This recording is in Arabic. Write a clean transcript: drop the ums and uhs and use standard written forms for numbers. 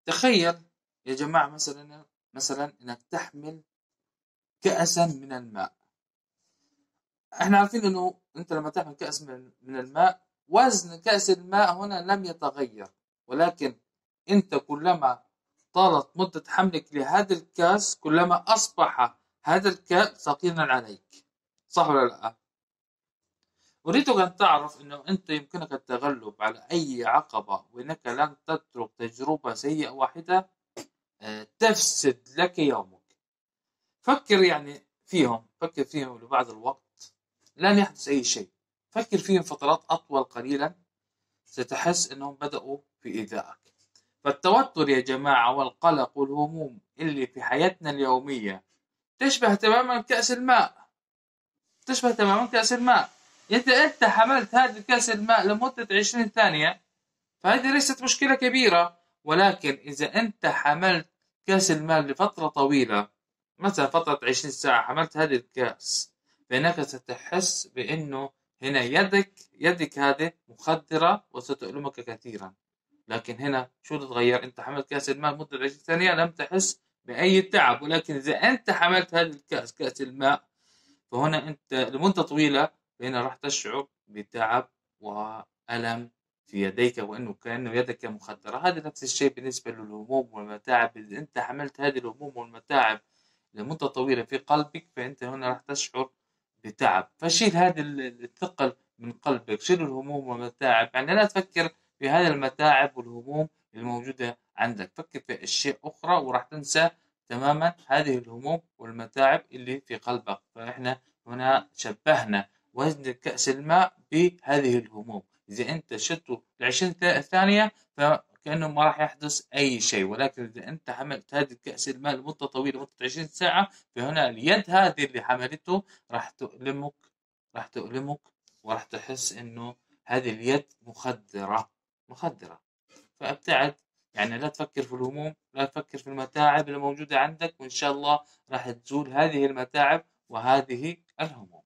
تخيل يا جماعة مثلا إنك تحمل كأسا من الماء. احنا عارفين إنه أنت لما تحمل كأس من الماء، وزن كأس الماء هنا لم يتغير، ولكن أنت كلما طالت مدة حملك لهذا الكأس كلما أصبح هذا الكأس ثقيلا عليك. صح ولا لا؟ أريدك أن تعرف أنه أنت يمكنك التغلب على أي عقبة، وأنك لن تترك تجربة سيئة واحدة تفسد لك يومك. فكر فيهم لبعض الوقت لن يحدث أي شيء. فكر فيهم فترات أطول قليلا، ستحس أنهم بدأوا في إيذائك. فالتوتر يا جماعة والقلق والهموم اللي في حياتنا اليومية تشبه تماما كأس الماء. إذا أنت حملت هذا كأس الماء لمدة 20 ثانية فهذه ليست مشكلة كبيرة، ولكن إذا أنت حملت كأس الماء لفترة طويلة، مثلا فترة 20 ساعة، حملت هذه الكأس، فإنك ستحس بأنه هنا يدك هذه مخدرة وستؤلمك كثيرا. لكن هنا شو تتغير؟ أنت حملت كأس الماء لمدة 20 ثانية لم تحس بأي تعب، ولكن إذا أنت حملت هذه كأس الماء، فهنا أنت لمدة طويلة فهنا راح تشعر بتعب وألم في يديك، كأنه يدك مخدرة. هذا نفس الشيء بالنسبة للهموم والمتاعب. إذا أنت حملت هذه الهموم والمتاعب لمدة طويلة في قلبك فأنت هنا راح تشعر بتعب. فشيل هذا الثقل من قلبك، شيل الهموم والمتاعب. يعني لا تفكر في هذه المتاعب والهموم الموجودة عندك، فكر في أشياء أخرى وراح تنسى تماما هذه الهموم والمتاعب اللي في قلبك. فإحنا هنا شبهنا وزن كأس الماء بهذه الهموم. إذا أنت شربته ل20 ثانية فكأنه ما راح يحدث أي شيء، ولكن إذا أنت حملت هذه كأس الماء لمدة طويلة لمدة 20 ساعة فهنا اليد هذه اللي حملته راح تؤلمك وراح تحس إنه هذه اليد مخدرة. فابتعد. يعني لا تفكر في الهموم، لا تفكر في المتاعب اللي موجودة عندك، وإن شاء الله راح تزول هذه المتاعب وهذه الهموم.